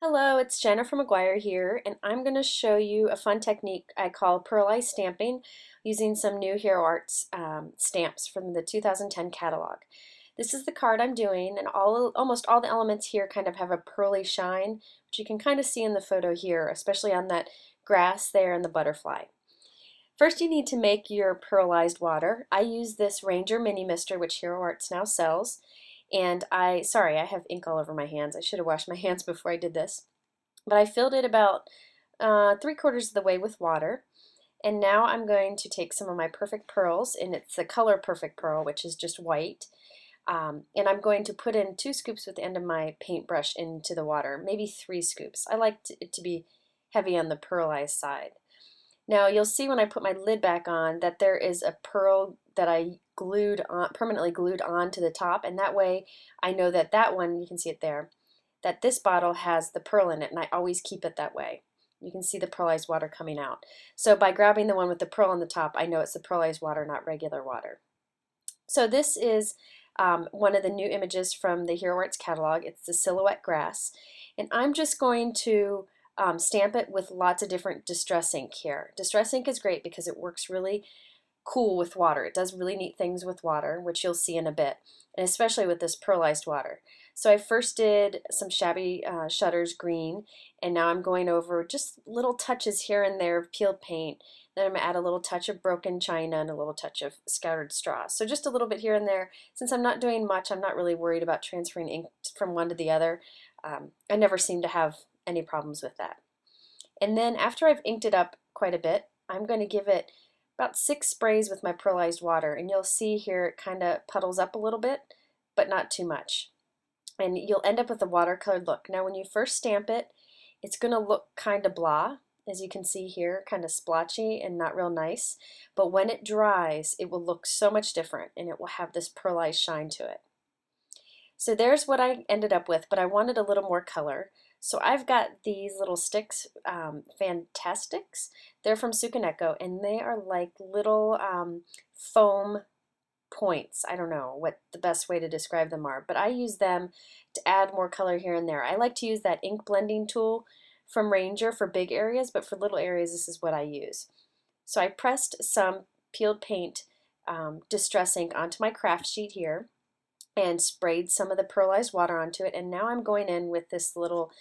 Hello, it's Jennifer McGuire here, and I'm going to show you a fun technique I call pearlized stamping using some new Hero Arts stamps from the 2010 catalog. This is the card I'm doing, and almost all the elements here kind of have a pearly shine, which you can kind of see in the photo here, especially on that grass there and the butterfly. First, you need to make your pearlized water. I use this Ranger Mini Mister, which Hero Arts now sells. And sorry, I have ink all over my hands. I should have washed my hands before I did this. But I filled it about 3/4 of the way with water. And now I'm going to take some of my perfect pearls, and it's the color perfect pearl, which is just white. And I'm going to put in 2 scoops with the end of my paintbrush into the water, maybe 3 scoops. I like it to be heavy on the pearlized side. Now you'll see when I put my lid back on that there is a pearl that I permanently glued on to the top, and that way I know that that one, you can see it there, that this bottle has the pearl in it, and I always keep it that way. You can see the pearlized water coming out. So by grabbing the one with the pearl on the top, I know it's the pearlized water, not regular water. So this is one of the new images from the Hero Arts catalog. It's the silhouette grass, and I'm just going to stamp it with lots of different distress ink here. Distress ink is great because it works really cool with water. It does really neat things with water, which you'll see in a bit, and especially with this pearlized water. So I first did some shabby shutters green, and now I'm going over just little touches here and there of peeled paint. Then I'm going to add a little touch of broken china and a little touch of scattered straw. So just a little bit here and there. Since I'm not doing much, I'm not really worried about transferring ink from one to the other. I never seem to have any problems with that. And then after I've inked it up quite a bit, I'm going to give it about 6 sprays with my pearlized water, and you'll see here it kind of puddles up a little bit, but not too much. And you'll end up with a watercolored look. Now when you first stamp it, it's going to look kind of blah, as you can see here, kind of splotchy and not real nice. But when it dries, it will look so much different, and it will have this pearlized shine to it. So there's what I ended up with, but I wanted a little more color. So I've got these little sticks, Fantastics. They're from Sukaneko, and they are like little foam points. I don't know what the best way to describe them are, but I use them to add more color here and there. I like to use that ink blending tool from Ranger for big areas, but for little areas, this is what I use. So I pressed some peeled paint distress ink onto my craft sheet here and sprayed some of the pearlized water onto it, and now I'm going in with this little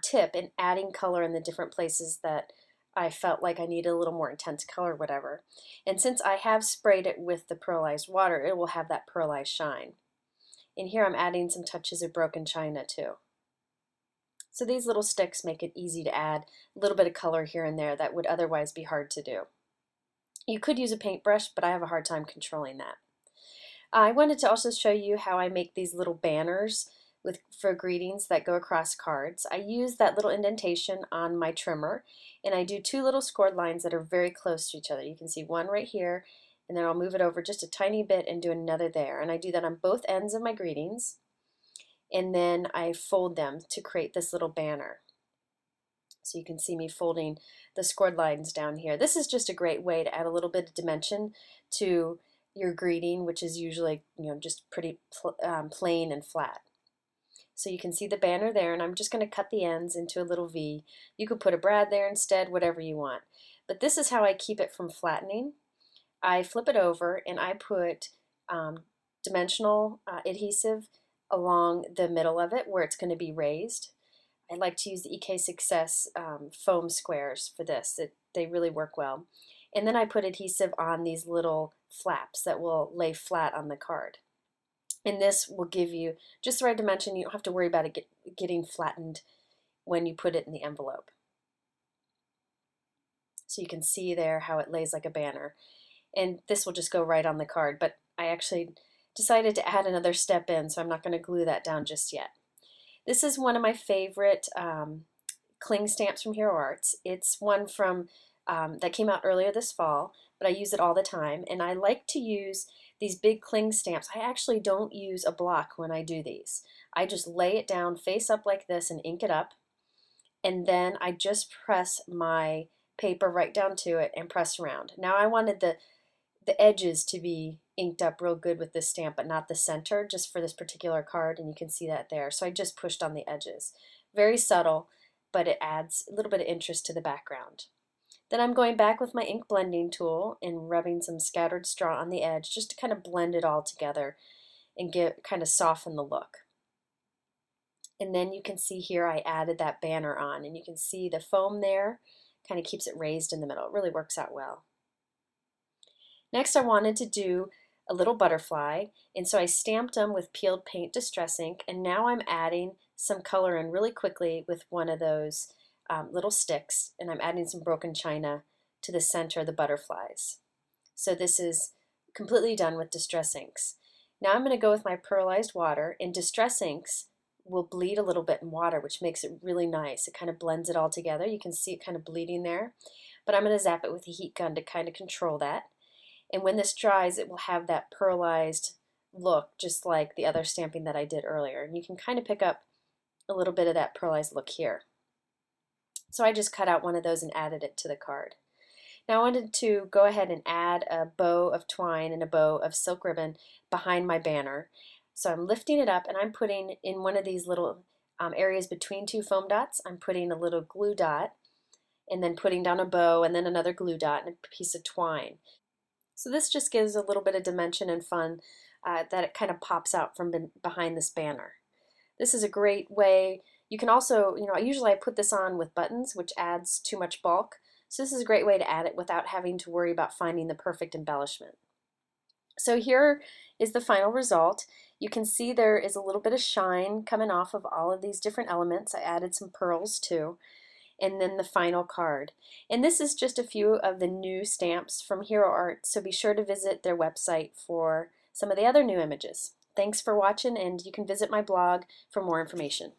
tip and adding color in the different places that I felt like I needed a little more intense color, whatever. And since I have sprayed it with the pearlized water, it will have that pearlized shine. And here I'm adding some touches of broken china too. So these little sticks make it easy to add a little bit of color here and there that would otherwise be hard to do. You could use a paintbrush, but I have a hard time controlling that. I wanted to also show you how I make these little banners for greetings that go across cards. I use that little indentation on my trimmer, and I do 2 little scored lines that are very close to each other. You can see one right here, and then I'll move it over just a tiny bit and do another there. And I do that on both ends of my greetings, and then I fold them to create this little banner. So you can see me folding the scored lines down here. This is just a great way to add a little bit of dimension to your greeting, which is usually just pretty plain and flat. So you can see the banner there, and I'm just going to cut the ends into a little V. You could put a brad there instead, whatever you want. But this is how I keep it from flattening. I flip it over and I put dimensional adhesive along the middle of it where it's going to be raised. I like to use the EK Success foam squares for this. They really work well. And then I put adhesive on these little flaps that will lay flat on the card. And this will give you just the right dimension. You don't have to worry about it getting flattened when you put it in the envelope. So you can see there how it lays like a banner. And this will just go right on the card, but I actually decided to add another step in, so I'm not going to glue that down just yet. This is one of my favorite cling stamps from Hero Arts. It's one from that came out earlier this fall, but I use it all the time, and I like to use these big cling stamps. I actually don't use a block when I do these. I just lay it down face up like this and ink it up, and then I just press my paper right down to it and press around. Now I wanted the edges to be inked up real good with this stamp, but not the center, just for this particular card, and you can see that there. So I just pushed on the edges. Very subtle, but it adds a little bit of interest to the background. Then I'm going back with my ink blending tool and rubbing some scattered straw on the edge just to kind of blend it all together and kind of soften the look. And then you can see here I added that banner on, and you can see the foam there kind of keeps it raised in the middle. It really works out well. Next I wanted to do a little butterfly, and so I stamped them with peeled paint distress ink, and now I'm adding some color in really quickly with one of those little sticks, and I'm adding some broken china to the center of the butterflies. So this is completely done with distress inks. Now I'm going to go with my Pearlized Water, and distress inks will bleed a little bit in water, which makes it really nice. It kind of blends it all together. You can see it kind of bleeding there, but I'm going to zap it with a heat gun to kind of control that. And when this dries, it will have that pearlized look, just like the other stamping that I did earlier. And you can kind of pick up a little bit of that pearlized look here. So I just cut out one of those and added it to the card. Now I wanted to go ahead and add a bow of twine and a bow of silk ribbon behind my banner. So I'm lifting it up and I'm putting in one of these little areas between two foam dots, I'm putting a little glue dot and then putting down a bow and then another glue dot and a piece of twine. So this just gives a little bit of dimension and fun that it kind of pops out from behind this banner. This is a great way. You can also, usually I put this on with buttons, which adds too much bulk. So this is a great way to add it without having to worry about finding the perfect embellishment. So here is the final result. You can see there is a little bit of shine coming off of all of these different elements. I added some pearls too. And then the final card. And this is just a few of the new stamps from Hero Art, so be sure to visit their website for some of the other new images. Thanks for watching, and you can visit my blog for more information.